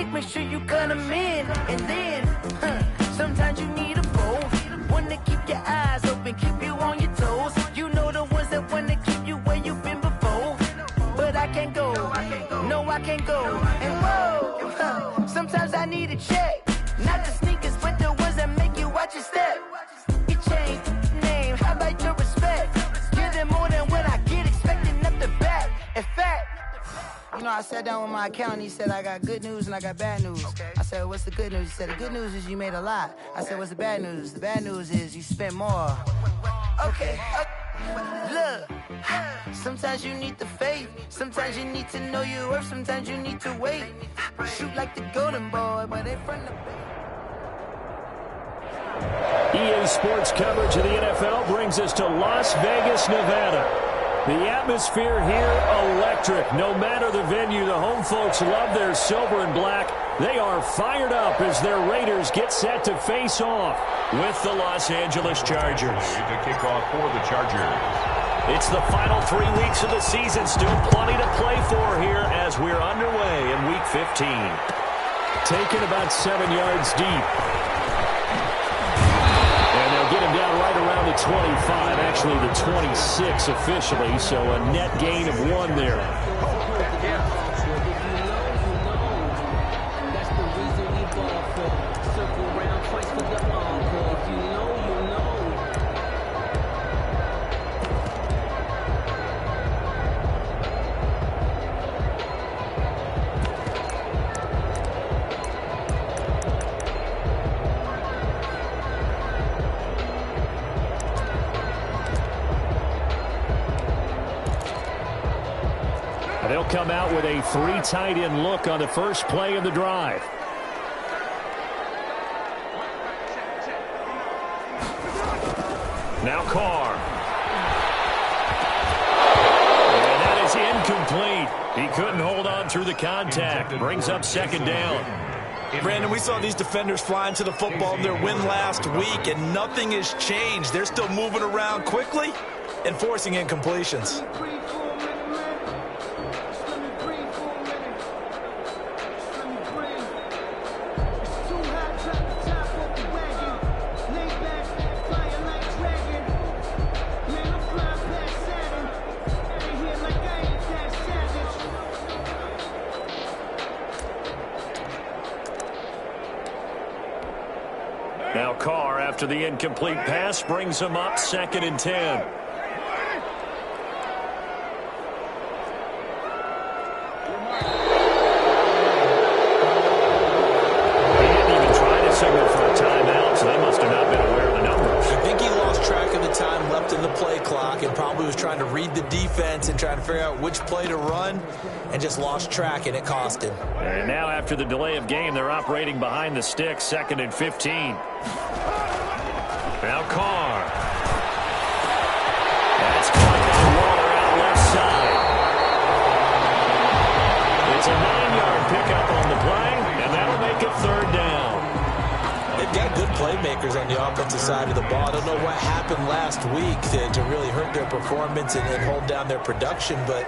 click, make sure you cut them in. And then, sometimes you need a foe. One to keep your eyes open, keep you on your toes. You know the ones that want to keep you where you've been before. But I can't go, no I can't go. And whoa, sometimes I need a check. Not the sneakers, but the ones that make you watch your step. You change name, how about your respect? Give them more than what I get, expecting up the back. In fact, you know, I sat down with my accountant. He said, I got good news and I got bad news. Okay. I said, what's the good news? He said, the good news is you made a lot. I said, what's the bad news? The bad news is you spent more. Okay. Look, sometimes you need the faith. Sometimes you need to know your worth. Sometimes you need to wait. Shoot like the golden boy, but they front the EA Sports coverage of the NFL brings us to Las Vegas, Nevada. The atmosphere here, electric. No matter the venue, the home folks love their silver and black. They are fired up as their Raiders get set to face off with the Los Angeles Chargers. To kick off for the Chargers. It's the final 3 weeks of the season. Still plenty to play for here as we're underway in Week 15. Taken about 7 yards deep. Get him down right around the 25, actually the 26 officially, so a net gain of 1 there. They'll come out with a 3 tight end look on the first play of the drive. Now Carr. And that is incomplete. He couldn't hold on through the contact. Brings up 2nd down. Brandon, we saw these defenders flying to the football in their win last week, and nothing has changed. They're still moving around quickly and forcing incompletions. Now Carr, after the incomplete pass, brings him up 2nd and 10. He didn't even try to signal for a timeout, so they must have not been aware of the numbers. I think he lost track of the time left in the play clock and probably was trying to read the defense and trying to figure out which play to run and just lost track, and it cost him. And now after the delay of game, they're operating behind the sticks, 2nd and 15. Now Carr. That's caught by Waller out left side. It's a 9-yard pickup on the play, and that'll make it 3rd down. They've got good playmakers on the offensive side of the ball. I don't know what happened last week to really hurt their performance and hold down their production, but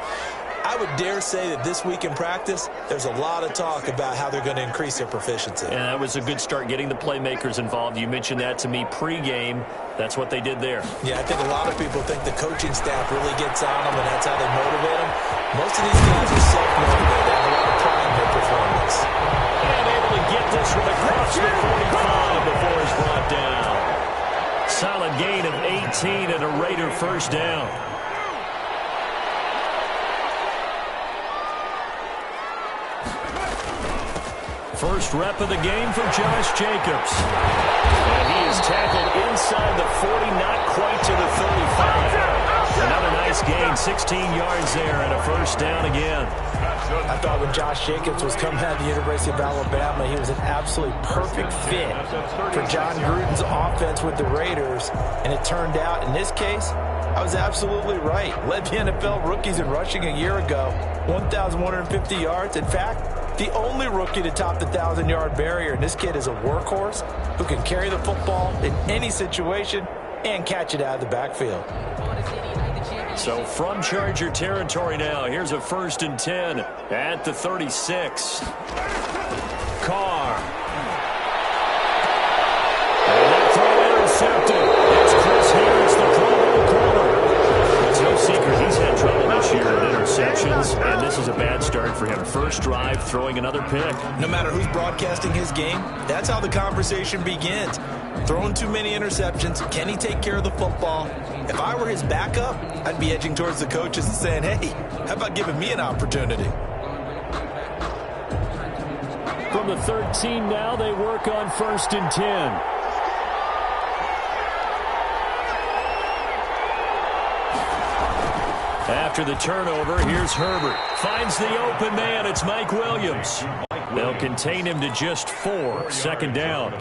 I would dare say that this week in practice, there's a lot of talk about how they're going to increase their proficiency. And that was a good start, getting the playmakers involved. You mentioned that to me pregame. That's what they did there. Yeah, I think a lot of people think the coaching staff really gets on them, and that's how they motivate them. Most of these guys are self-motivated. They have a lot of pride in their performance. And able to get this one across the 45 before it's brought down. Solid gain of 18 and a Raider 1st down. First rep of the game for Josh Jacobs. And he is tackled inside the 40, not quite to the 35. Another nice gain, 16 yards there, and a 1st down again. I thought when Josh Jacobs was coming out of the University of Alabama, he was an absolutely perfect fit for John Gruden's offense with the Raiders. And it turned out, in this case, I was absolutely right. Led the NFL rookies in rushing a year ago, 1,150 yards. In fact, the only rookie to top the 1,000-yard barrier. And this kid is a workhorse who can carry the football in any situation and catch it out of the backfield. So from Charger territory now, here's a 1st and 10 at the 36. another pick. No matter who's broadcasting his game, that's how the conversation begins. Throwing too many interceptions. Can he take care of the football? If I were his backup, I'd be edging towards the coaches and saying, hey, how about giving me an opportunity? From the 13 now, they work on 1st and 10. After the turnover, here's Herbert. Finds the open man. It's Mike Williams. They'll contain him to just 4. 2nd down.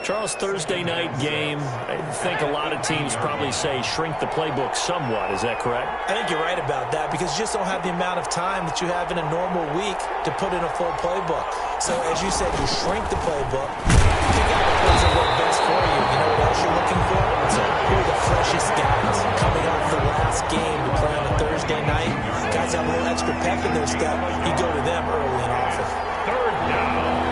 Charles, Thursday night game, I think a lot of teams probably say shrink the playbook somewhat. Is that correct? I think you're right about that because you just don't have the amount of time that you have in a normal week to put in a full playbook. So as you said, you shrink the playbook, pick out the plays that work best for you. You know what else you're looking for? So who are the freshest guys coming off the last game to play on a Thursday night? Guys have a little extra pep in their step. You go to them early and often. 3rd down.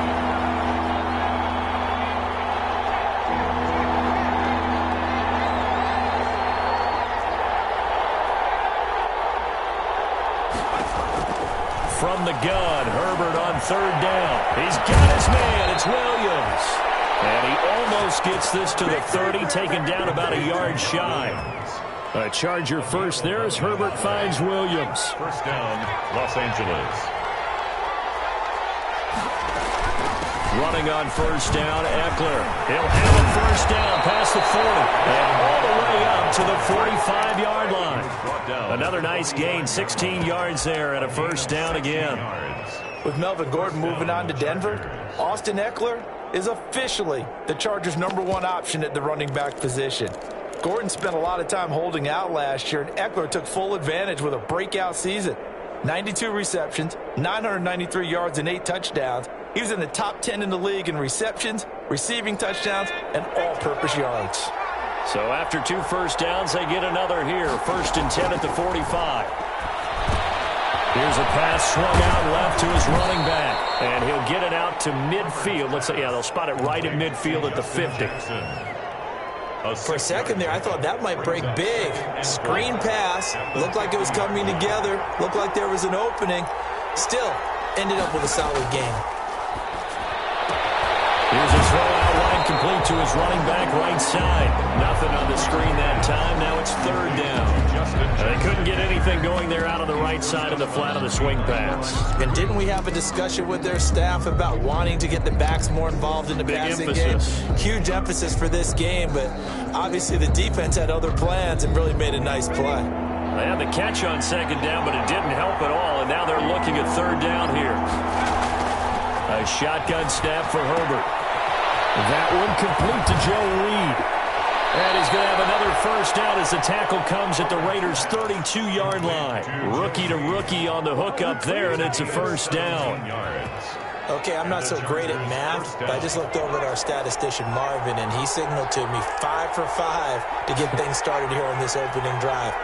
From the gun, Herbert on 3rd down. He's got his man. It's Williams. And he almost gets this to the 30, taken down about a yard shy. A Charger first there as Herbert finds Williams. 1st down, Los Angeles. Running on 1st down, Eckler. He'll have a 1st down past the 40. And all the way up to the 45-yard line. Another nice gain, 16 yards there and a 1st down again. With Melvin Gordon moving on to Denver, Austin Eckler is officially the Chargers' #1 option at the running back position. Gordon spent a lot of time holding out last year, and Eckler took full advantage with a breakout season. 92 receptions, 993 yards, and 8 touchdowns. He was in the top 10 in the league in receptions, receiving touchdowns, and all-purpose yards. So after 2 1st downs, they get another here. 1st and 10 at the 45. Here's a pass swung out left to his running back. And he'll get it out to midfield. Let's say, yeah, they'll spot it right at midfield at the 50. For a second there, I thought that might break big. Screen pass. Looked like it was coming together. Looked like there was an opening. Still, ended up with a solid game. Here's a throw out line complete to his running back right side. Nothing on the screen that time. Now it's 3rd down. They couldn't get anything going there out on the right side of the flat of the swing pass. And didn't we have a discussion with their staff about wanting to get the backs more involved in the passing game? Huge emphasis for this game, but obviously the defense had other plans and really made a nice play. They had the catch on 2nd down, but it didn't help at all, and now they're looking at 3rd down here. A shotgun snap for Herbert. That one complete to Joe Reed. And he's going to have another 1st down as the tackle comes at the Raiders' 32-yard line. Rookie to rookie on the hook up there, and it's a 1st down. Okay, I'm not so great at math, but I just looked over at our statistician, Marvin, and he signaled to me 5 for 5 to get things started here on this opening drive.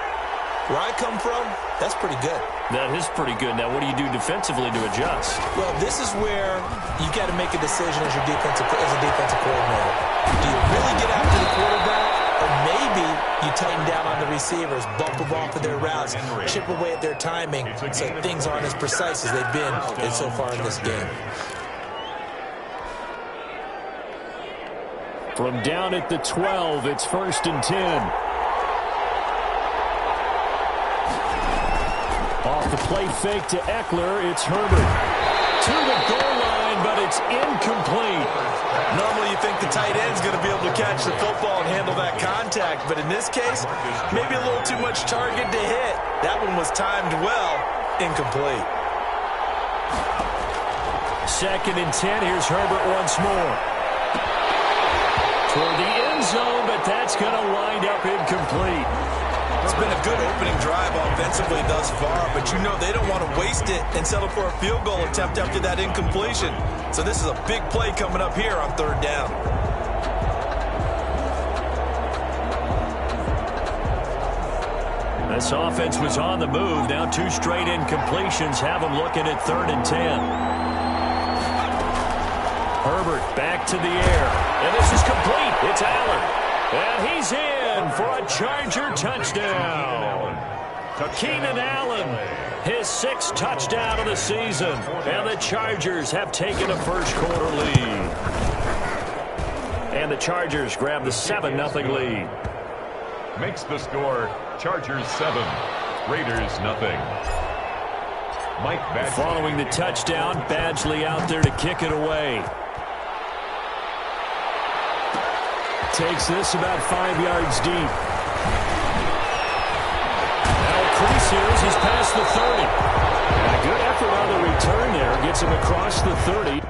Where I come from, that's pretty good. That is pretty good. Now, what do you do defensively to adjust? Well, this is where you got to make a decision as a defensive coordinator. Do you really get after the quarterback, or maybe you tighten down on the receivers, bump them off of their routes, chip away at their timing, so things aren't as precise as they've been so far in this game. From down at the 12, it's 1st and 10. Off the play fake to Eckler, it's Herbert. To the goal line, but it's incomplete. Normally you think the tight end's going to be able to catch the football and handle that contact, but in this case, maybe a little too much target to hit. That one was timed well, incomplete. 2nd and 10, here's Herbert once more. Toward the end zone, but that's going to wind up incomplete. It's been a good opening drive offensively thus far, but you know they don't want to waste it and settle for a field goal attempt after that incompletion. So this is a big play coming up here on 3rd down. This offense was on the move. Now 2 straight incompletions have them looking at 3rd and 10. Herbert back to the air. And this is complete. It's Allen. And he's in for a Charger touchdown. Keenan Allen. his 6th touchdown of the season. And the Chargers have taken a first-quarter lead. And the Chargers grab the 7-0 lead. Makes the score Chargers 7, Raiders 0. Mike Badgley. Following the touchdown, Badgley out there to kick it away. Takes this about 5 yards deep. Now Crease here as he's past the 30. And a good effort on the return there. Gets him across the 30.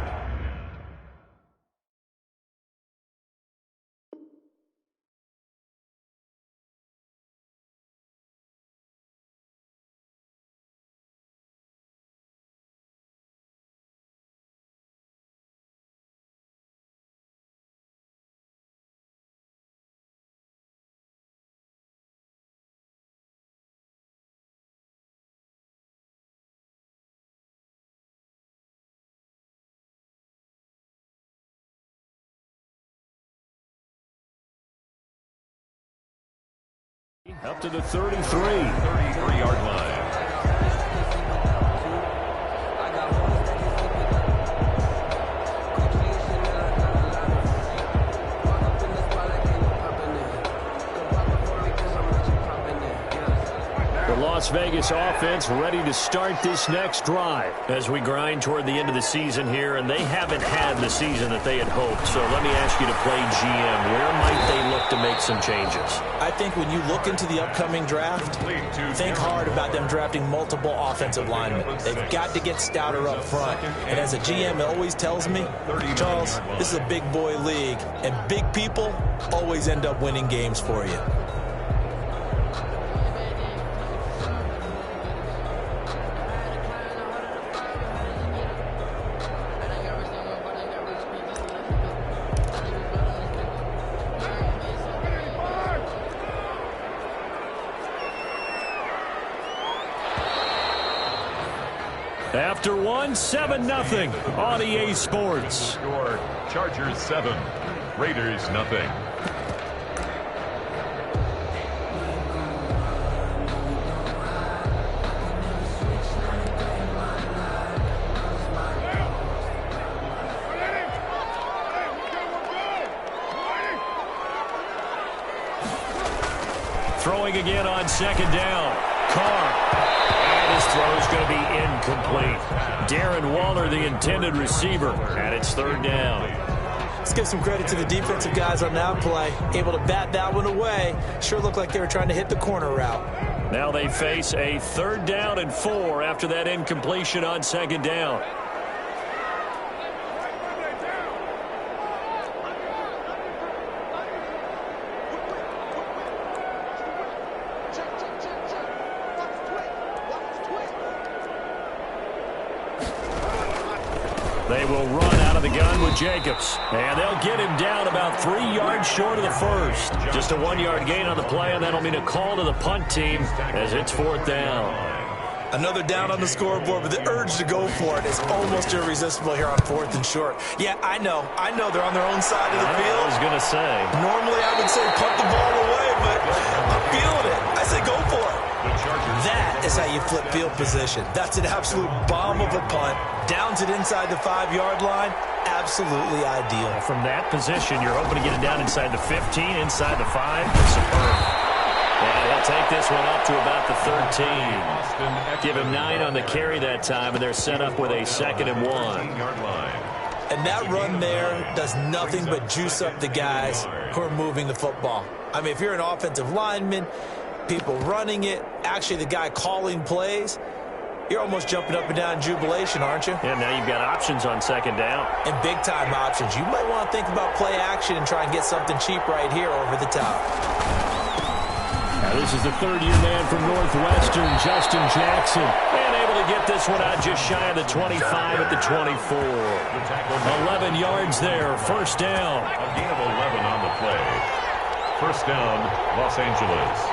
Up to the 33-yard line. The Las Vegas offense ready to start this next drive as we grind toward the end of the season here, and they haven't had the season that they had hoped. So let me ask you to play GM. Where might they look to make some changes? I think when you look into the upcoming draft, think hard about them drafting multiple offensive linemen. They've got to get stouter up front. And as a GM, it always tells me, Charles, this is a big boy league, and big people always end up winning games for you. After one, 7-0 on EA Sports. Score Chargers 7, Raiders 0. Throwing again on second down. Carr. His throw is going to be incomplete. Darren Waller, the intended receiver, and it's third down. Let's give some credit to the defensive guys on that play. Able to bat that one away. Sure looked like they were trying to hit the corner route. Now they face a 3rd down and 4 after that incompletion on second down. They will run out of the gun with Jacobs. And they'll get him down about 3 yards short of the first. Just a 1-yard gain on the play, and that'll mean a call to the punt team as it's 4th down. Another down on the scoreboard, but the urge to go for it is almost irresistible here on 4th and short. Yeah, I know they're on their own side of the field. I was going to say. Normally I would say punt the ball away, but I'm feeling it. I say go for it. That is how you flip field position. That's an absolute bomb of a punt. Downs it inside the 5-yard line. Absolutely ideal. From that position, you're hoping to get it down inside the 15, inside the 5. Superb. And he'll take this one up to about the 13. Give him 9 on the carry that time, and they're set up with a 2nd and 1. And that run there does nothing but juice up the guys who are moving the football. I mean, if you're an offensive lineman, people running it, actually the guy calling plays, you're almost jumping up and down in jubilation, aren't you? Yeah, now you've got options on second down. And big-time options. You might want to think about play action and try and get something cheap right here over the top. Now this is the 3rd-year man from Northwestern, Justin Jackson. And able to get this one out just shy of the 25 at the 24. 11 yards there, 1st down. A gain of 11 on the play. 1st down, Los Angeles.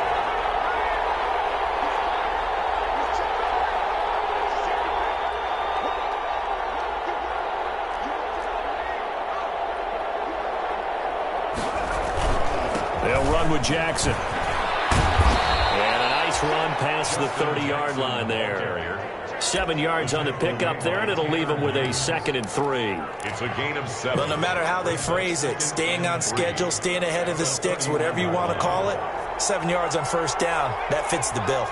They'll run with Jackson. And a nice run past the 30-yard line there. 7 yards on the pickup there, and it'll leave them with a 2nd and 3. It's a gain of 7. Well, no matter how they phrase it, staying on schedule, staying ahead of the sticks, whatever you want to call it, 7 yards on first down, that fits the bill.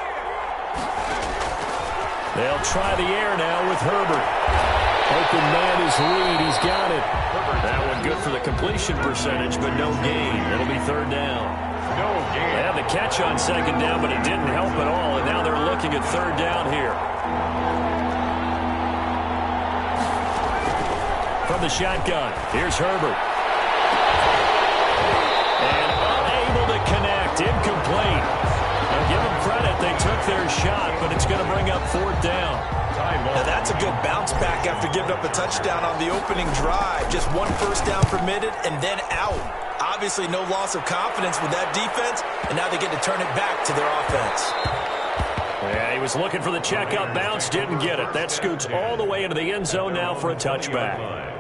They'll try the air now with Herbert. Open man is Reed. He's got it. That one good for the completion percentage, but no gain. It'll be 3rd down. No gain. They had the catch on 2nd down, but it didn't help at all, and now they're looking at 3rd down here. From the shotgun, here's Herbert. And unable to connect, incomplete. Now give them credit, they took their shot, but it's going to bring up 4th down. Now that's a good bounce back after giving up a touchdown on the opening drive. Just 1 first down permitted and then out. Obviously no loss of confidence with that defense, and now they get to turn it back to their offense. Yeah, he was looking for the check-up bounce, didn't get it. That scoots all the way into the end zone now for a touchback.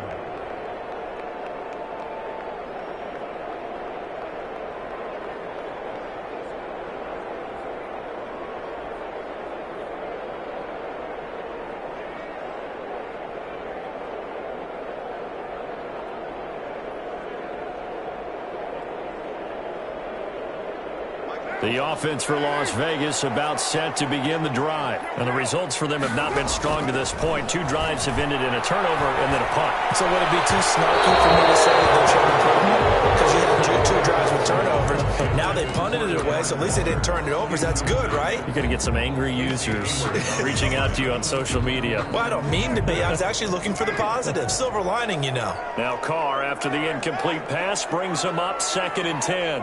The offense for Las Vegas about set to begin the drive. And the results for them have not been strong to this point. 2 drives have ended in a turnover and then a punt. So would it be too snarky for me to say they showed improvement? Because you had two drives with turnovers. Now they punted it away, so at least they didn't turn it over. That's good, right? You're going to get some angry users reaching out to you on social media. Well, I don't mean to be. I was actually looking for the positive. Silver lining, you know. Now Carr, after the incomplete pass, brings them up 2nd and 10.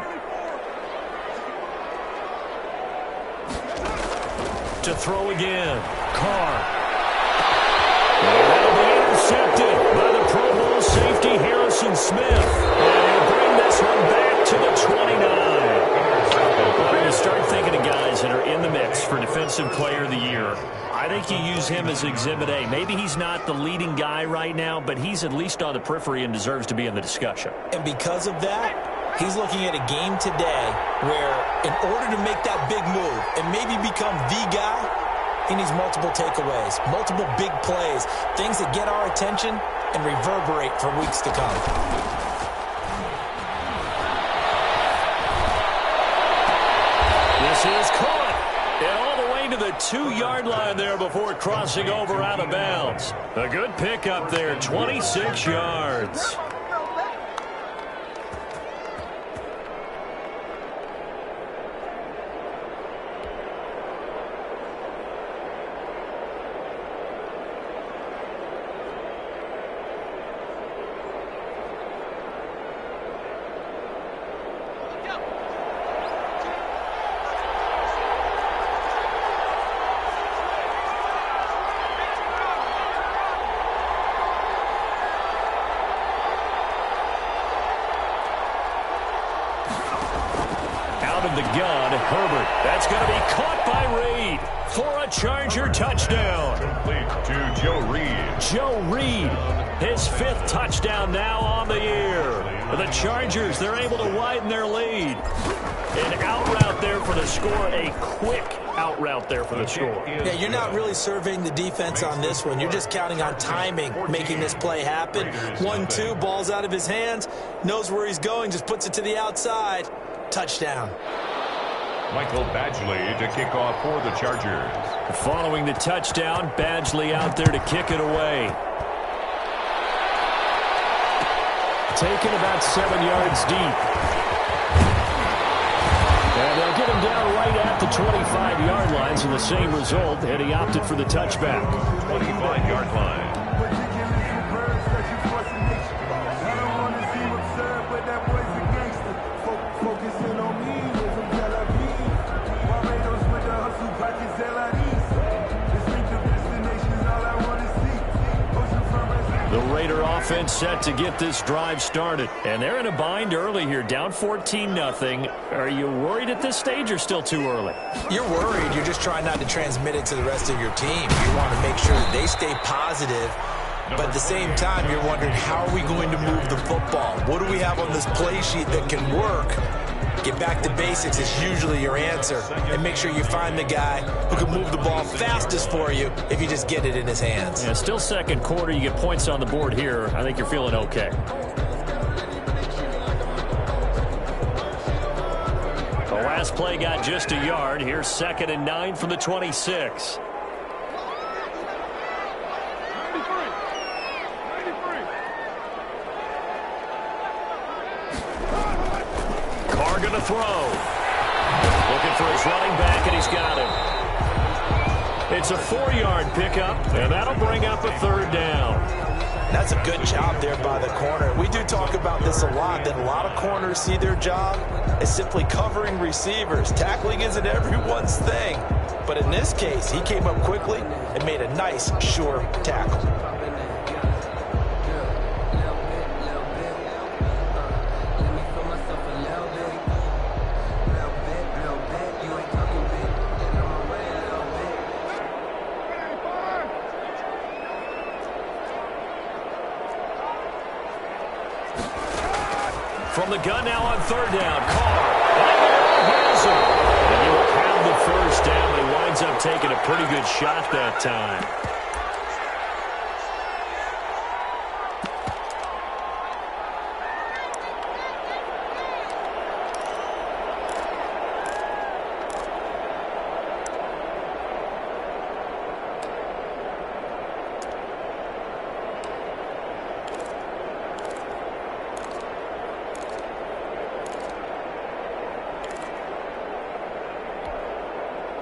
To throw again. Carr. And that'll be intercepted by the Pro Bowl safety Harrison Smith. And he'll bring this one back to the 29. Well, you start thinking of guys that are in the mix for Defensive Player of the Year. I think you use him as Exhibit A. Maybe he's not the leading guy right now, but he's at least on the periphery and deserves to be in the discussion. And because of that, he's looking at a game today where in order to make that big move and maybe become the guy, he needs multiple takeaways, multiple big plays, things that get our attention and reverberate for weeks to come. This is caught. And all the way to the 2-yard line there before crossing over out of bounds. A good pickup there, 26 yards. The gun, Herbert. That's going to be caught by Reed for a Charger touchdown. Complete to Joe Reed. Joe Reed, his 5th touchdown now on the year. The Chargers, they're able to widen their lead. An out route there for the score, a quick out route there for the score. Yeah, you're not really surveying the defense on this one. You're just counting on timing, making this play happen. 1-2, ball's out of his hands, knows where he's going, just puts it to the outside. Touchdown. Michael Badgley to kick off for the Chargers. Following the touchdown, Badgley out there to kick it away. Taken about 7 yards deep. And they'll get him down right at the 25-yard line, so the same result, and he opted for the touchback. 25-yard line. The Raider offense set to get this drive started. And they're in a bind early here, down 14-0. Are you worried at this stage or still too early? You're worried. You're just trying not to transmit it to the rest of your team. You want to make sure that they stay positive. But at the same time, you're wondering, how are we going to move the football? What do we have on this play sheet that can work Get back to basics is usually your answer. And make sure you find the guy who can move the ball fastest for you if you just get it in his hands. Yeah, still second quarter. You get points on the board here. I think you're feeling okay. The last play got just a yard. Here's 2nd and 9 from the 26. Carr going to throw. Looking for his running back, and he's got him. It's a 4-yard pickup, and that'll bring up a 3rd down. That's a good job there by the corner. We do talk about this a lot, that a lot of corners see their job as simply covering receivers. Tackling isn't everyone's thing. But in this case, he came up quickly and made a nice, sure tackle. From the gun now on 3rd down. Carr. Has him. And he will have the 1st down. He winds up taking a pretty good shot that time.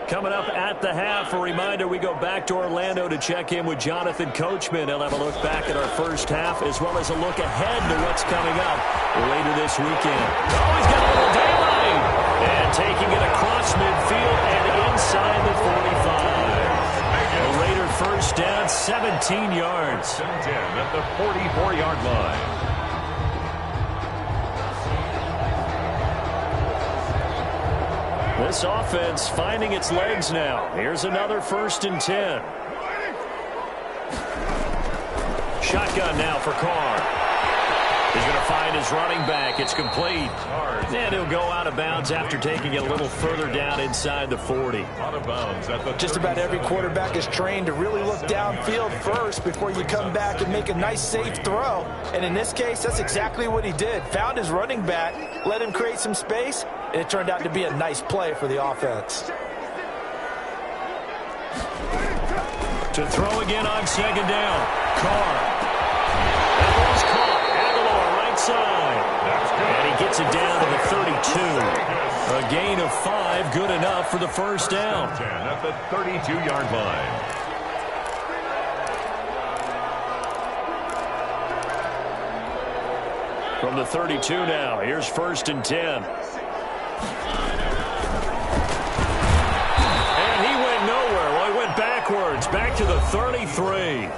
Coming up at the half, a reminder, we go back to Orlando to check in with Jonathan Coachman. He'll have a look back at our first half as well as a look ahead to what's coming up later this weekend. Oh, he's got a little daylight. And taking it across midfield and inside the 45. The Raider 1st down, 17 yards. 10 at the 44-yard line. This offense finding its legs now. Here's another 1st and 10. Shotgun now for Carr. He's going to find his running back. It's complete. And he'll go out of bounds after taking it a little further down inside the 40. Out of bounds at the Just about every quarterback is trained to really look downfield first before you come back and make a nice, safe throw. And in this case, that's exactly what he did. Found his running back, let him create some space, and it turned out to be a nice play for the offense. To throw again on 2nd down. Carr. That ball's caught. Aguilar right side. And he gets it down to the 32. A gain of 5, good enough for the 1st down. 10 at the 32-yard line. From the 32 now, here's 1st and 10. And he went nowhere. Well, he went backwards, back to the 33.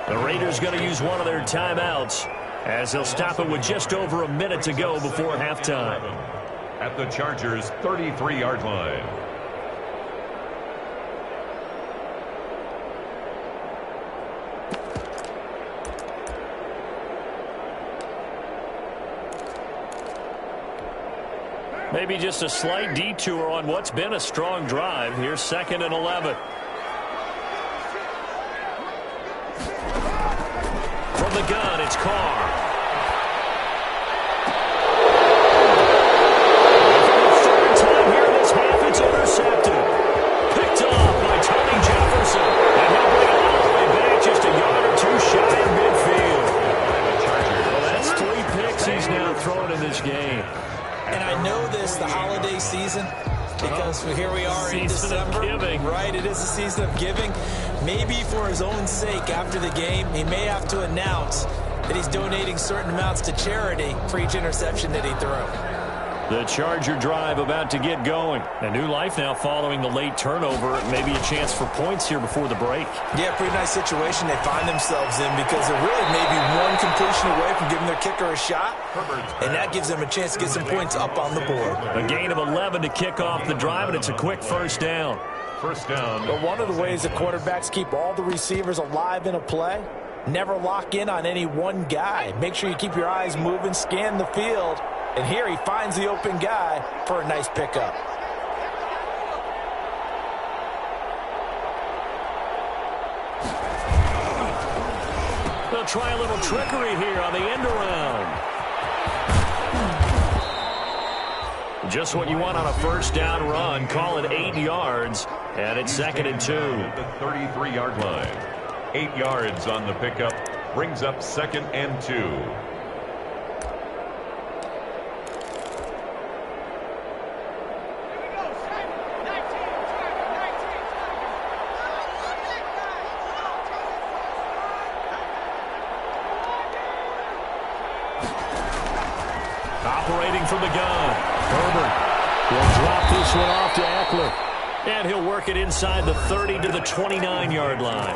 The Raiders going to use one of their timeouts as they'll stop it with just over a minute to go before halftime. At the Chargers' 33-yard line. Maybe just a slight detour on what's been a strong drive. Here's 2nd and 11. From the gun, it's Carr. Third time here in this half, it's intercepted. Picked off by Tony Jefferson. And he'll bring it all the way back just a yard or 2 shy of midfield. Well, that's 3 picks he's now throwing in this game. And I know this, the holiday season, because here we are in Season of December. giving. Right, it is a season of giving. Maybe for his own sake, after the game, he may have to announce that he's donating certain amounts to charity for each interception that he threw. The Charger drive about to get going. A new life now following the late turnover. Maybe a chance for points here before the break. Yeah, pretty nice situation they find themselves in because they're really maybe one completion away from giving their kicker a shot. And that gives them a chance to get some points up on the board. A gain of 11 to kick off the drive, and it's a quick 1st down. 1st down. But one of the ways that quarterbacks keep all the receivers alive in a play, never lock in on any one guy. Make sure you keep your eyes moving, scan the field, And here he finds the open guy for a nice pickup. They'll try a little trickery here on the end around. Just what you want on a first down run. Call it 8 yards, and it's 2nd and 2. The 33-yard line. 8 yards on the pickup. Brings up 2nd and 2. Operating from the gun. Herbert will drop this one off to Eckler. And he'll work it inside the 30 to the 29-yard line.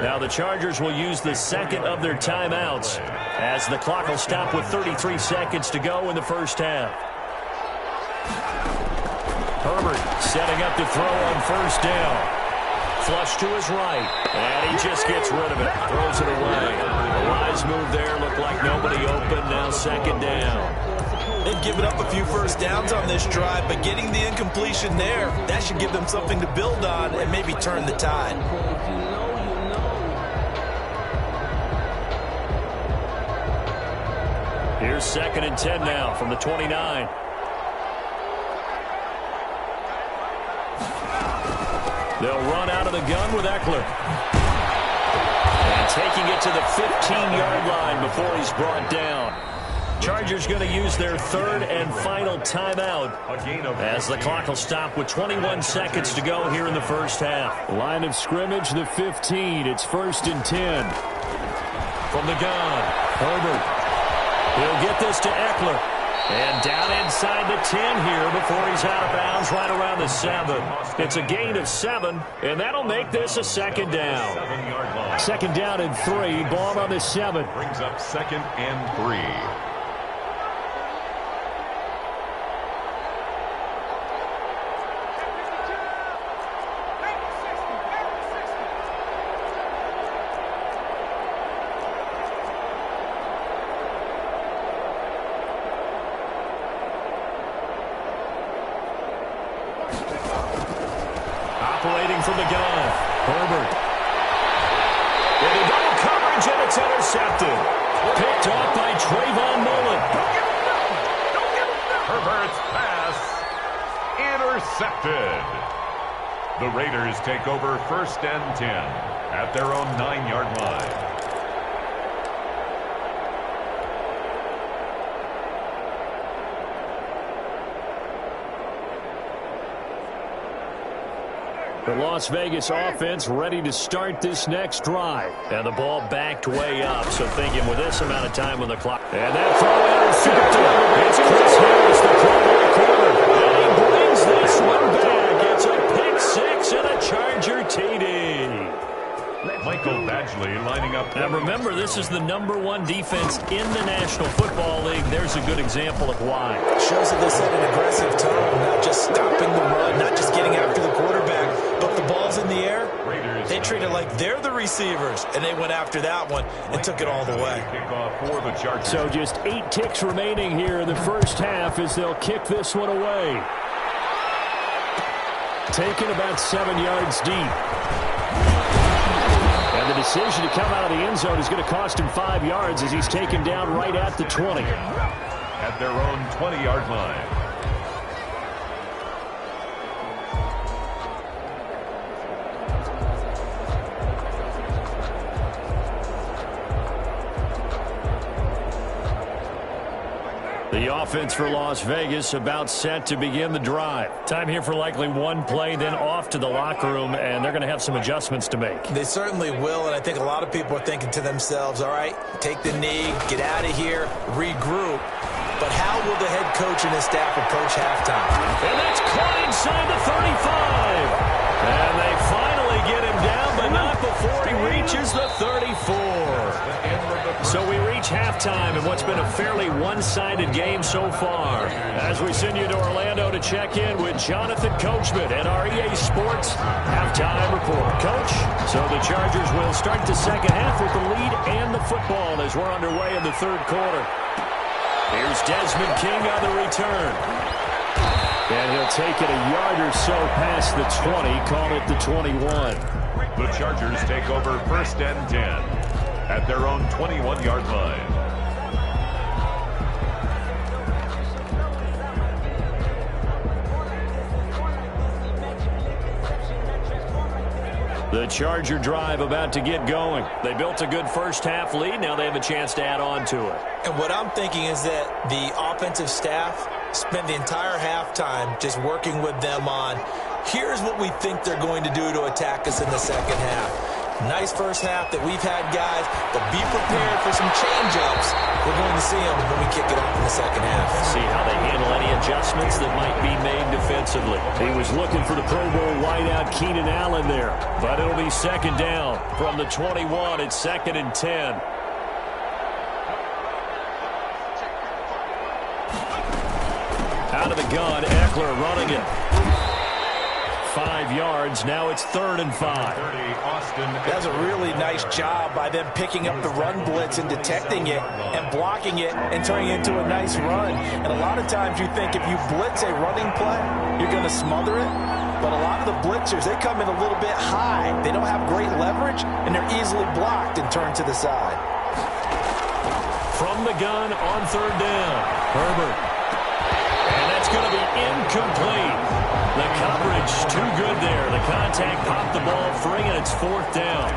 Now the Chargers will use the second of their timeouts as the clock will stop with 33 seconds to go in the first half. Herbert setting up to throw on first down. Flush to his right, and he just gets rid of it. Throws it away. A wise move there. Looked like nobody open. Now 2nd down. They've given up a few first downs on this drive, but getting the incompletion there, that should give them something to build on and maybe turn the tide. Here's 2nd and 10 now from the 29. They'll run out of the gun with Eckler. And taking it to the 15-yard line before he's brought down. Chargers going to use their 3rd and final timeout as the clock will stop with 21 seconds to go here in the first half. Line of scrimmage, the 15. It's 1st and 10. From the gun, Herbert. He'll get this to Eckler. And down inside the 10 here before he's out of bounds right around the 7. It's a gain of 7, and that'll make this a 2nd down. 2nd down and 3. Ball on the 7. Brings up 2nd and 3. Operating from the gun, Herbert. Into double coverage, and it's intercepted. Picked off by Trayvon Mullen. Herbert's pass intercepted. The Raiders take over 1st and 10 at their own 9-yard line. The Las Vegas offense ready to start this next drive. And the ball backed way up, so thinking with this amount of time on the clock. And that throw intercepted. It's Chris Harris, the primary corner. And he brings this one back. It's a pick 6 and a Charger TD. Michael Badgley lining up. Now remember, this is the #1 defense in the National Football League. There's a good example of why. Shows that they set an aggressive tone, not just stopping the run, not just getting after the quarterback, but the ball's in the air. They treat it like they're the receivers, and they went after that one and took it all the way. So just 8 ticks remaining here in the first half as they'll kick this one away. Taken about 7 yards deep. And the decision to come out of the end zone is going to cost him 5 yards as he's taken down right at the 20. At their own 20-yard line. The offense for Las Vegas about set to begin the drive. Time here for likely one play, then off to the locker room, and they're going to have some adjustments to make. They certainly will, and I think a lot of people are thinking to themselves, all right, take the knee, get out of here, regroup. But how will the head coach and his staff approach halftime? And that's caught inside the 35. And they finally get him down, but not before he reaches the 34. So we reach halftime in what's been a fairly one-sided game so far. As we send you to Orlando to check in with Jonathan Coachman at our EA Sports Halftime Report. Coach, so the Chargers will start the second half with the lead and the football as we're underway in the third quarter. Here's Desmond King on the return. And he'll take it a yard or so past the 20, call it the 21. The Chargers take over 1st and 10 at their own 21-yard line. The Charger drive about to get going. They built a good first-half lead. Now they have a chance to add on to it. And what I'm thinking is that the offensive staff spent the entire halftime just working with them on, here's what we think they're going to do to attack us in the second half. Nice first half that we've had, guys, but be prepared for some change-ups. We're going to see them when we kick it off in the second half. See how they handle any adjustments that might be made defensively. He was looking for the Pro Bowl wideout Keenan Allen there, but it'll be second down from the 21. It's 2nd and 10. Out of the gun, Eckler running it. 5 yards. Now it's 3rd and 5. That's a really nice job by them picking up the run blitz and detecting it and blocking it and turning it into a nice run. And a lot of times you think if you blitz a running play, you're going to smother it. But a lot of the blitzers, they come in a little bit high. They don't have great leverage, and they're easily blocked and turned to the side. From the gun on 3rd down, Herbert. And that's going to be incomplete. The coverage too good there. The contact popped the ball free, and it's 4th down.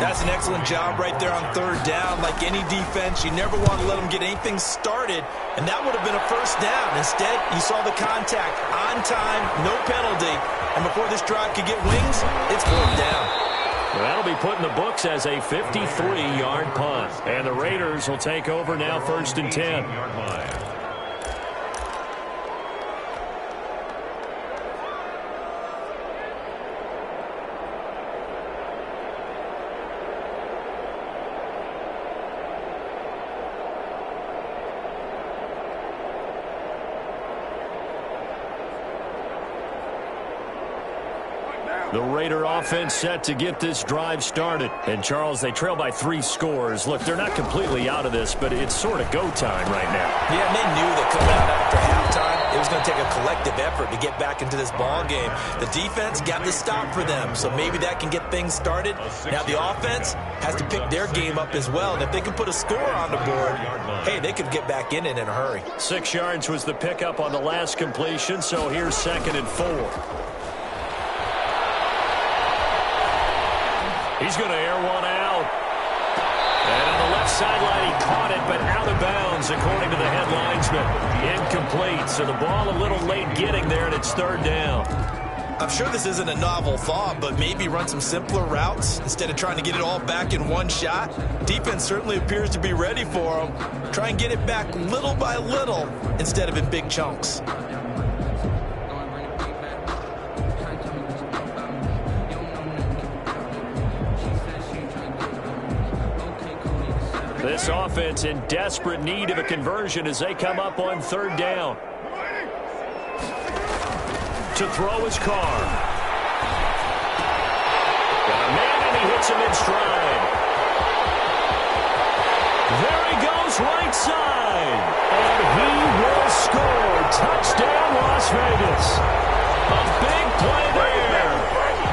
That's an excellent job right there on 3rd down. Like any defense, you never want to let them get anything started, and that would have been a 1st down. Instead, you saw the contact on time, no penalty, and before this drive could get wings, it's 4th down. Well, that'll be put in the books as a 53-yard punt, and the Raiders will take over now 1st and 10. The Raider offense set to get this drive started. And, Charles, they trail by 3 scores. Look, they're not completely out of this, but it's sort of go time right now. Yeah, and they knew that coming out after halftime, it was going to take a collective effort to get back into this ball game. The defense got the stop for them, so maybe that can get things started. Now the offense has to pick their game up as well. And if they can put a score on the board, hey, they could get back in it in a hurry. 6 yards was the pickup on the last completion, so here's 2nd and 4. He's going to air one out. And on the left sideline, he caught it, but out of bounds, according to the head linesman. Incomplete, so the ball a little late getting there, and it's 3rd down. I'm sure this isn't a novel thought, but maybe run some simpler routes instead of trying to get it all back in one shot. Defense certainly appears to be ready for them. Try and get it back little by little instead of in big chunks. This offense in desperate need of a conversion as they come up on 3rd down. To throw his car. Got a man, and he hits him in stride. There he goes, right side. And he will score. Touchdown, Las Vegas. A big play there.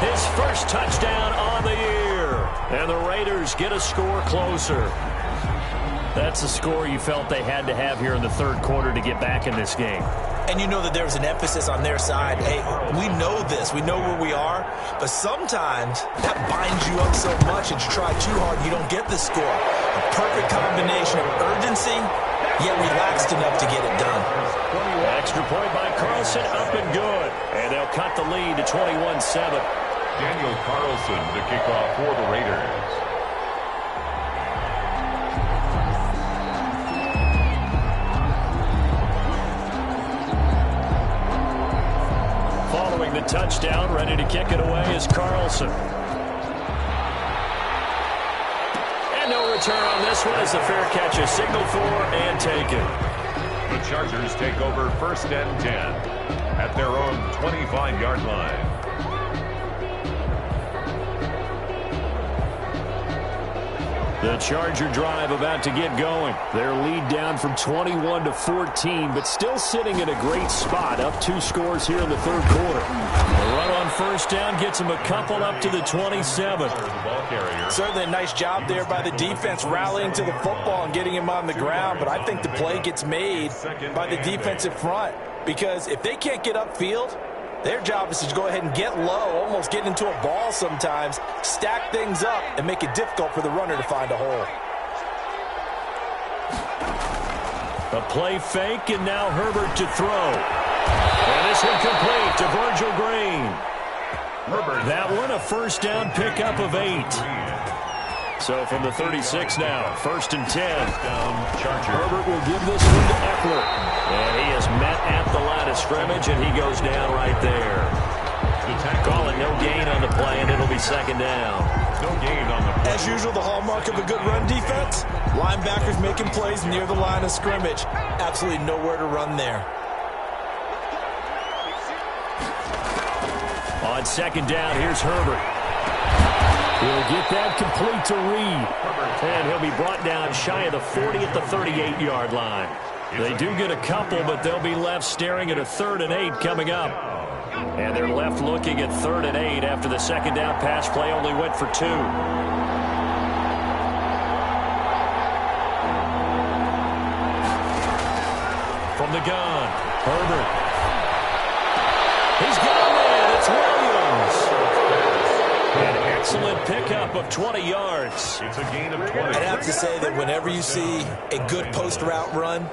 His first touchdown on the year. And the Raiders get a score closer. That's the score you felt they had to have here in the 3rd quarter to get back in this game. And you know that there was an emphasis on their side. Hey, we know this. We know where we are. But sometimes that binds you up so much that you try too hard and you don't get the score. A perfect combination of urgency, yet relaxed enough to get it done. Extra point by Carlson, up and good. And they'll cut the lead to 21-7. Daniel Carlson to kick off for the Raiders. Following the touchdown, ready to kick it away is Carlson. And no return on this one as the fair catch is signaled for and taken. The Chargers take over 1st and 10 at their own 25-yard line. The Charger drive about to get going. Their lead down from 21 to 14, but still sitting in a great spot, up 2 scores here in the third quarter. The run on first down gets them a couple up to the 27. Certainly a nice job there by the defense rallying to the football and getting him on the ground, but I think the play gets made by the defensive front because if they can't get upfield, their job is to go ahead and get low, almost get into a ball sometimes, stack things up, and make it difficult for the runner to find a hole. A play fake, and now Herbert to throw. And this one complete to Virgil Green. That one a first down pickup of 8. So from the 36 now, 1st and 10. Herbert will give this one to Eckler. And he is met at the line of scrimmage, and he goes down right there. Call it no gain on the play, and it'll be 2nd down. No gain on the play. As usual, the hallmark of a good run defense, linebackers making plays near the line of scrimmage. Absolutely nowhere to run there. On 2nd down, here's Herbert. He'll get that complete to Reed. And he'll be brought down shy of the 40 at the 38-yard line. They do get a couple, but they'll be left staring at a 3rd and 8 coming up. And they're left looking at 3rd and 8 after the 2nd down pass play only went for 2. From the gun, Herbert. He's got a man. It's Williams. An excellent pickup of 20 yards. It's a gain of 20. I'd have to say that whenever you see a good post route run,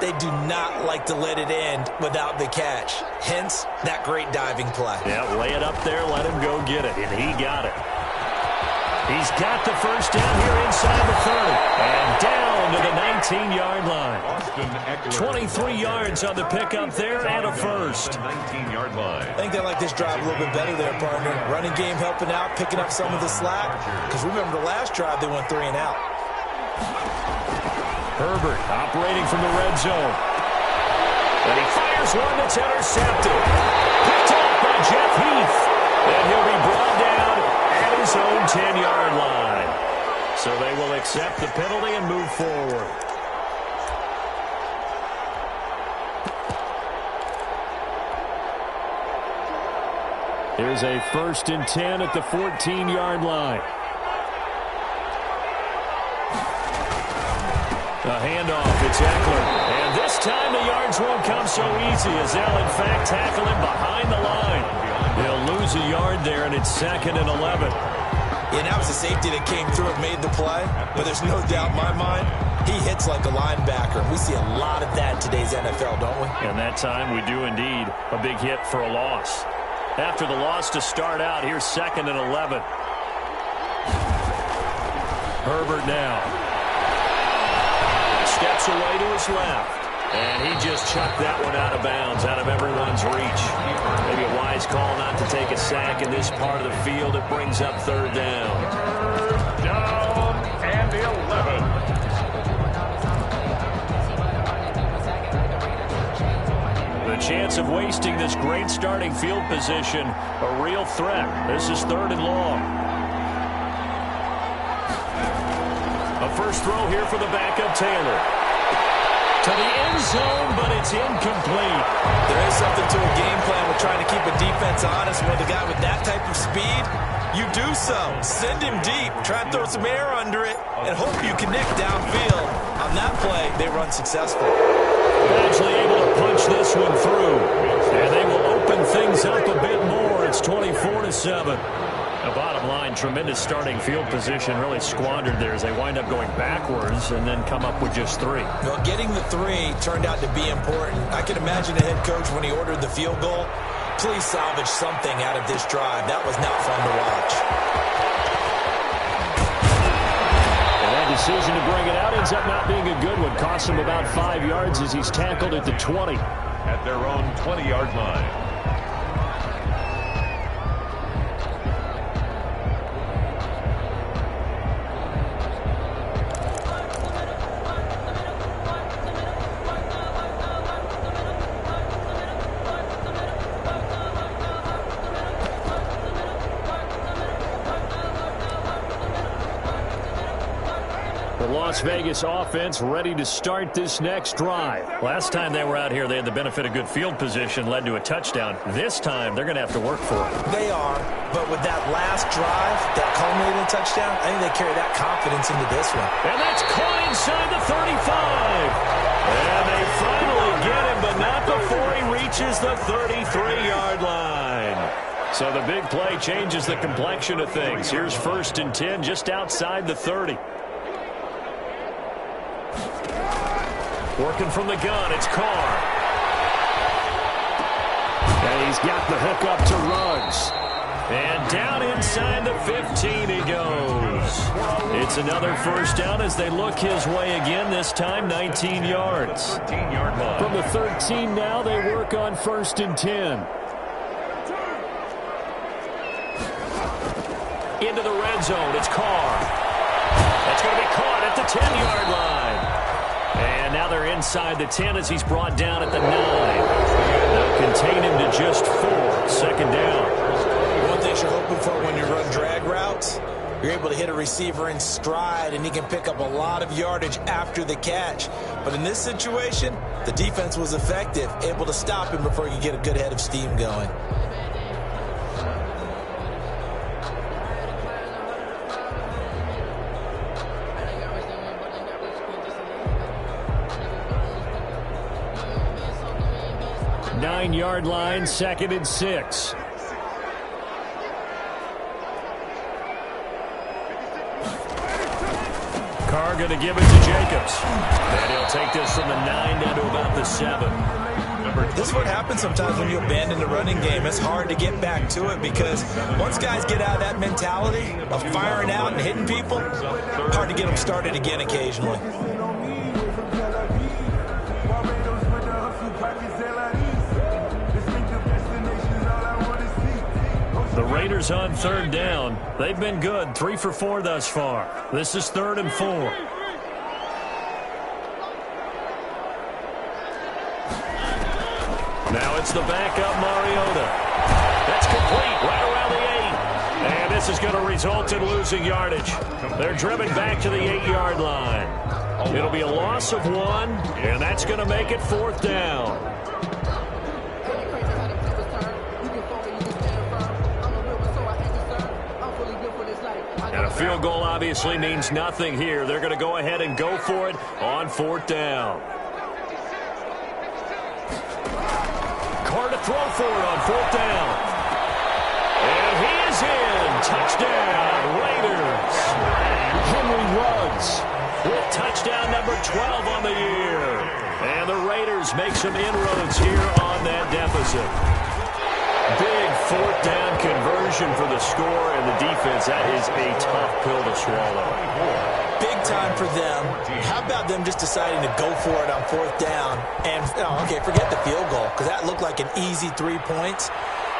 they do not like to let it end without the catch. Hence, that great diving play. Yeah, lay it up there, let him go get it, and he got it. He's got the first down here inside the 30, and down to the 19-yard line. 23 yards on the pickup there and a first. 19-yard line. I think they like this drive a little bit better there, partner. Running game helping out, picking up some of the slack. Because remember the last drive, they went 3 and out. Herbert operating from the red zone. And he fires one that's intercepted. Picked off by Jeff Heath. And he'll be brought down at his own 10-yard line. So they will accept the penalty and move forward. Here's a 1st and 10 at the 14-yard line. A handoff, it's Eckler. And this time the yards won't come so easy as they'll in fact tackle him behind the line. They'll lose a yard there, and it's 2nd and 11. Yeah, that was the safety that came through and made the play. But there's no doubt in my mind, he hits like a linebacker. We see a lot of that in today's NFL, don't we? And that time we do indeed. A big hit for a loss. After the loss to start out, here's 2nd and 11. Herbert now. Steps away to his left. And he just chucked that one out of bounds, out of everyone's reach. Maybe a wise call not to take a sack in this part of the field. It brings up 3rd down. Down and 11. The chance of wasting this great starting field position, a real threat. This is 3rd and long. A first throw here for the backup Taylor. To the end zone, but it's incomplete. There is something to a game plan with trying to keep a defense honest. With a guy with that type of speed, you do so. Send him deep. Try and throw some air under it and hope you connect downfield. On that play, they run successful. Actually able to punch this one through. And they will open things up a bit more. It's 24-7. The bottom line, tremendous starting field position, really squandered there as they wind up going backwards and then come up with just 3. Well, getting the 3 turned out to be important. I can imagine the head coach when he ordered the field goal, please salvage something out of this drive. That was not fun to watch. And that decision to bring it out ends up not being a good one. Costs him about 5 yards as he's tackled at the 20. At their own 20-yard line. Las Vegas offense ready to start this next drive. Last time they were out here, they had the benefit of good field position, led to a touchdown. This time, they're going to have to work for it. They are, but with that last drive, that culminating touchdown, I think they carry that confidence into this one. And that's caught inside the 35. And they finally get him, but not before he reaches the 33-yard line. So the big play changes the complexion of things. Here's 1st and 10 just outside the 30. Working from the gun, it's Carr. And he's got the hook up to Ruggs. And down inside the 15 he goes. It's another first down as they look his way again, this time 19 yards. 13-yard line. From the 13 now, they work on 1st and 10. Into the red zone, it's Carr. That's going to be caught at the 10-yard line. And now they're inside the 10 as he's brought down at the 9. They'll contain him to just 4. 2nd down. One thing you're hoping for when you run drag routes, you're able to hit a receiver in stride, and he can pick up a lot of yardage after the catch. But in this situation, the defense was effective, able to stop him before he could get a good head of steam going. Nine-yard line, 2nd and 6. Carr going to give it to Jacobs. And he'll take this from the 9 down to about the 7. This is what happens sometimes when you abandon the running game. It's hard to get back to it because once guys get out of that mentality of firing out and hitting people, hard to get them started again occasionally. The Raiders on 3rd down. They've been good, 3 for 4 thus far. This is 3rd and 4. Now it's the backup Mariota. That's complete right around the 8. And this is going to result in losing yardage. They're driven back to the 8-yard line. It'll be a loss of 1, and that's going to make it 4th down. And a field goal obviously means nothing here. They're going to go ahead and go for it on 4th down. Carr to throw for it on 4th down. And he is in. Touchdown, Raiders. Henry Ruggs with touchdown number 12 on the year. And the Raiders make some inroads here on that deficit. Big 4th down conversion for the score, and the defense, that is a tough pill to swallow. Big time for them. How about them just deciding to go for it on 4th down? And, okay, forget the field goal, because that looked like an easy 3 points.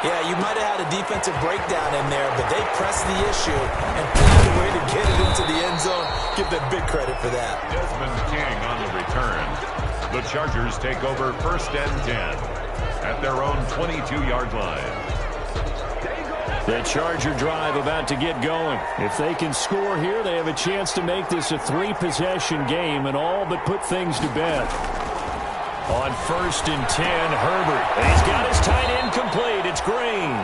Yeah, you might have had a defensive breakdown in there, but they pressed the issue and found a way to get it into the end zone. Give them big credit for that. Desmond King on the return. The Chargers take over 1st and 10. At their own 22-yard line. The Charger drive about to get going. If they can score here, they have a chance to make this a 3-possession game and all but put things to bed. On 1st and 10, Herbert. He's got his tight end complete. It's Green.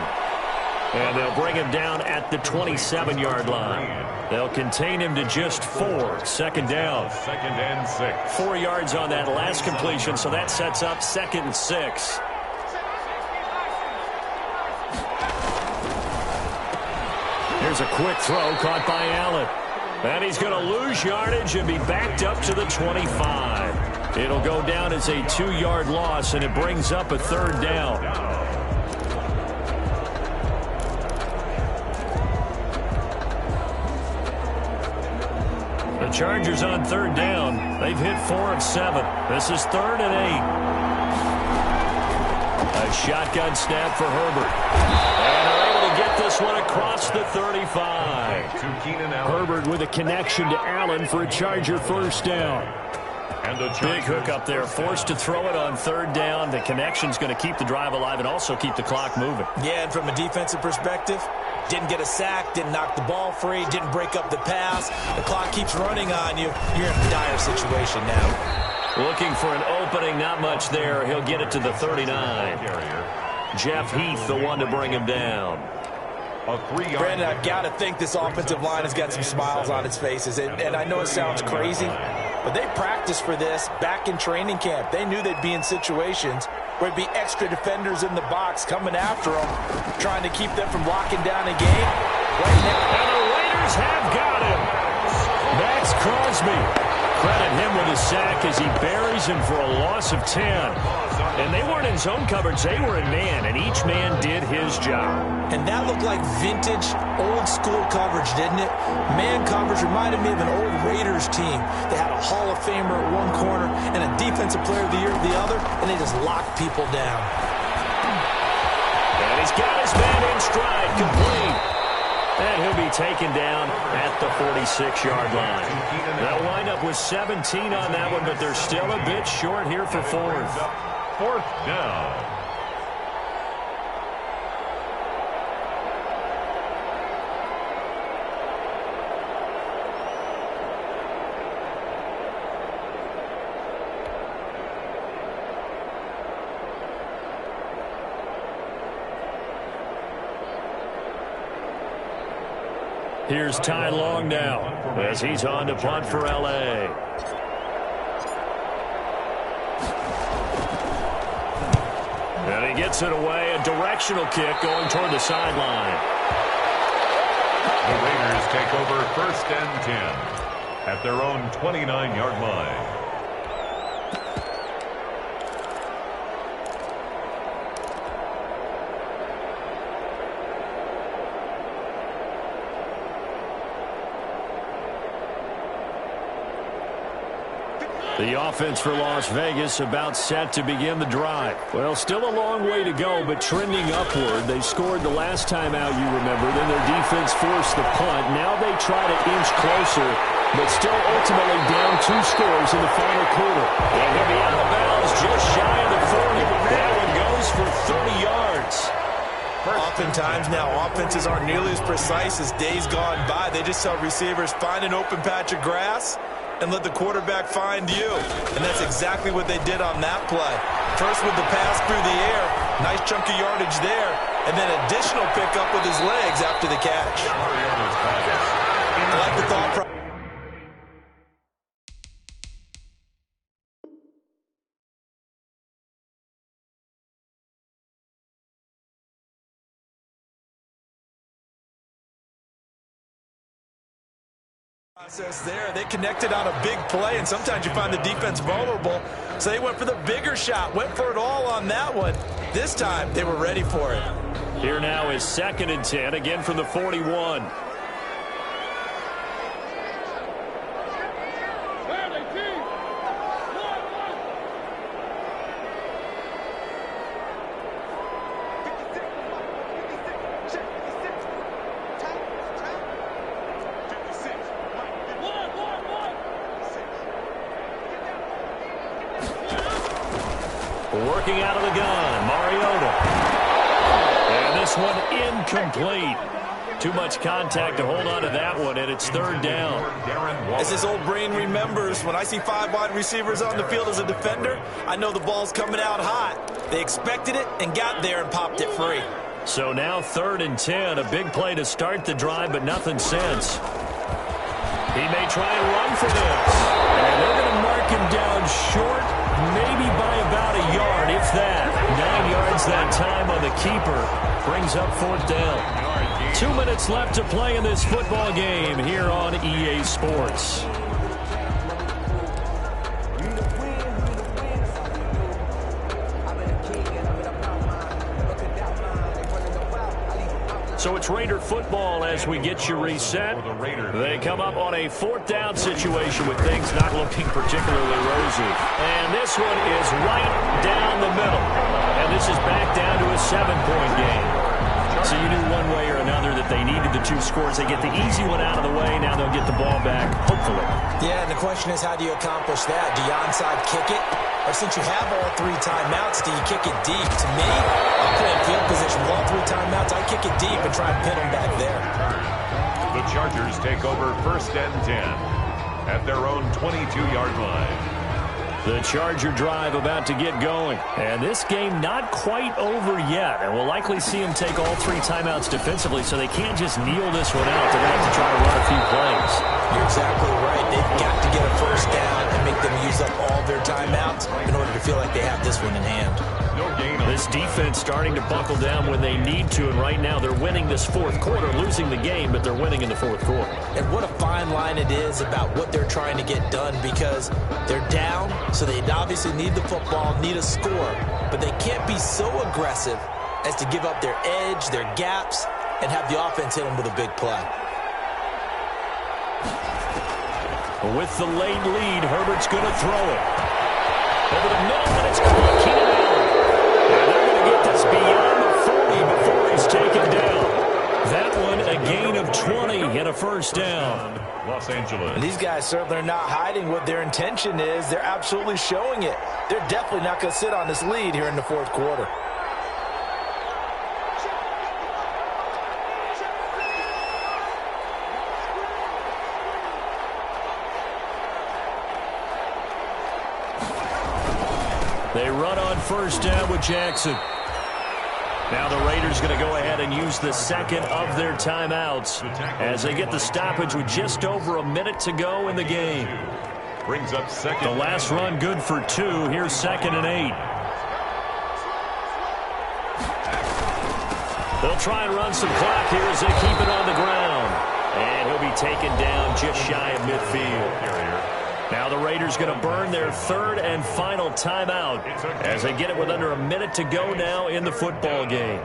And they'll bring him down at the 27-yard line. They'll contain him to just 4. 2nd down. 2nd and 6. 4 yards on that last completion, so that sets up 2nd and 6. Here's a quick throw caught by Allen. And he's going to lose yardage and be backed up to the 25. It'll go down as a 2-yard loss, and it brings up a 3rd down. The Chargers on 3rd down. They've hit 4 of 7. This is 3rd and 8. A shotgun snap for Herbert. And they're able to get this one across the 35. Herbert with a connection to Allen for a Charger 1st down. And a big hook up there, forced to throw it on 3rd down. The connection's going to keep the drive alive and also keep the clock moving. Yeah, and from a defensive perspective, Didn't get a sack, didn't knock the ball free, didn't break up the pass. The clock keeps running on you. You're in a dire situation now. Looking for an opening, not much there. He'll get it to the 39. Jeff Heath, the one to bring him down. Brandon, I've got to think this offensive line has got some smiles on its faces. And I know it sounds crazy, but they practiced for this back in training camp. They knew they'd be in situations where it'd be extra defenders in the box coming after them, trying to keep them from locking down a game. Right now, and the Raiders have got him. Max Crosby. Credit him with a sack as he buries him for a loss of 10. And they weren't in zone coverage. They were in man, and each man did his job. And that looked like vintage, old-school coverage, didn't it? Man coverage reminded me of an old Raiders team. They had a Hall of Famer at one corner and a Defensive Player of the Year at the other, and they just locked people down. And he's got his man in stride, complete. And he'll be taken down at the 46-yard line. That windup was 17 on that one, but they're still a bit short here for fourth. Fourth down. Here's Ty Long now as he's on to punt for L.A. And he gets it away, a directional kick going toward the sideline. The Raiders take over first and 10 at their own 29-yard line. The offense for Las Vegas about set to begin the drive. Well, still a long way to go, but trending upward. They scored the last time out, you remember. Then their defense forced the punt. Now they try to inch closer, but still ultimately down 2 scores in the final quarter. And he'll be out of bounds just shy of the 40. That one goes for 30 yards. Oftentimes now, offenses aren't nearly as precise as days gone by. They just tell receivers, find an open patch of grass and let the quarterback find you. And that's exactly what they did on that play. First with the pass through the air, nice chunk of yardage there, and then additional pickup with his legs after the catch. I like the thought process. There. They connected on a big play, and sometimes you find the defense vulnerable. So they went for the bigger shot, went for it all on that one. This time, they were ready for it. Here now is 2nd and 10, again from the 41. Working out of the gun, Mariota. And this one incomplete. Too much contact to hold on to that one, and it's 3rd down. As his old brain remembers, when I see 5 wide receivers on the field as a defender, I know the ball's coming out hot. They expected it and got there and popped it free. So now 3rd and 10, a big play to start the drive, but nothing since. He may try and run for this. And they're going to mark him down short, maybe by about a yard, if that. 9 yards that time on the keeper. Brings up 4th down. 2 minutes left to play in this football game here on EA Sports. So it's Raider football as we get you reset. They come up on a 4th down situation with things not looking particularly rosy. And this one is right down the middle. And this is back down to a 7-point game. So you knew one way or another that they needed the 2 scores. They get the easy one out of the way. Now they'll get the ball back, hopefully. Yeah, and the question is, how do you accomplish that? Do you onside kick it? Or since you have all 3 timeouts, do you kick it deep? To me, I'm playing field position with all 3 timeouts. I kick it deep and try and pin them back there. The Chargers take over 1st and 10 at their own 22-yard line. The Charger drive about to get going. And this game not quite over yet. And we'll likely see them take all 3 timeouts defensively, so they can't just kneel this one out. They're going to have to try to run a few plays. You're exactly right. They've got to get a first down and make them use up all their timeouts in order to feel like they have this one in hand. This defense starting to buckle down when they need to, and right now they're winning this 4th quarter, losing the game, but they're winning in the 4th quarter. And what a fine line it is about what they're trying to get done, because they're down, so they obviously need the football, need a score, but they can't be so aggressive as to give up their edge, their gaps, and have the offense hit them with a big play. With the late lead, Herbert's going to throw it. Over the middle, and it's caught. Keenan Allen. And they're going to get this beyond the 40 before he's taken down. That one, a gain of 20 and a first down. Los Angeles. And these guys certainly are not hiding what their intention is. They're absolutely showing it. They're definitely not going to sit on this lead here in the 4th quarter. They run on first down with Jackson. Now the Raiders going to go ahead and use the 2nd of their timeouts as they get the stoppage with just over a minute to go in the game. Brings up 2nd. The last run good for 2. Here's 2nd and 8. They'll try and run some clock here as they keep it on the ground. And he'll be taken down just shy of midfield. Now the Raiders going to burn their 3rd and final timeout as they get it with under a minute to go now in the football game.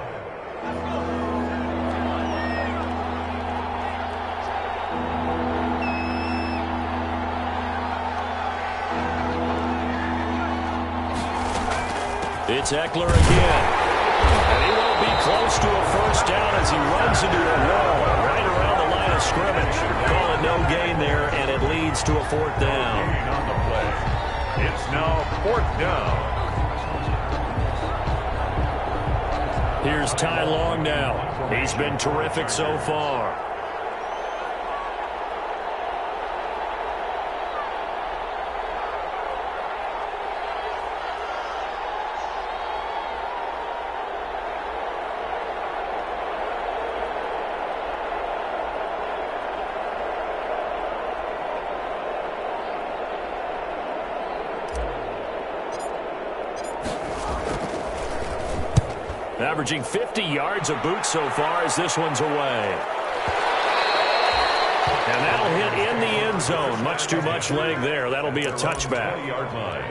It's Eckler again. And he won't be close to a first down as he runs into a wall right around the line of scrimmage. Call it no gain there, and it leads to a 4th down. On the play. It's now 4th down. Here's Ty Long now. He's been terrific so far. Averaging 50 yards a boot so far as this one's away. And that'll hit in the end zone. Much too much leg there. That'll be a touchback. 20-yard line.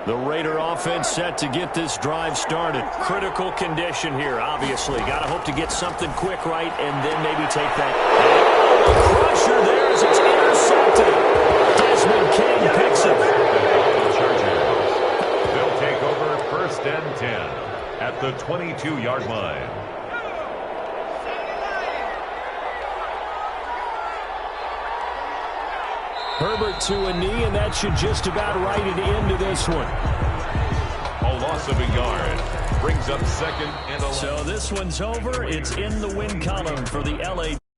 The Raider offense set to get this drive started. Critical condition here, obviously. Got to hope to get something quick right and then maybe take that. A crusher there as it's intercepted. Desmond King picks it. They'll take over 1st and 10 at the 22-yard line. Herbert to a knee, and that should just about write it into this one. A loss of a yard brings up 2nd and 11. So this one's over. It's in the win column for the LA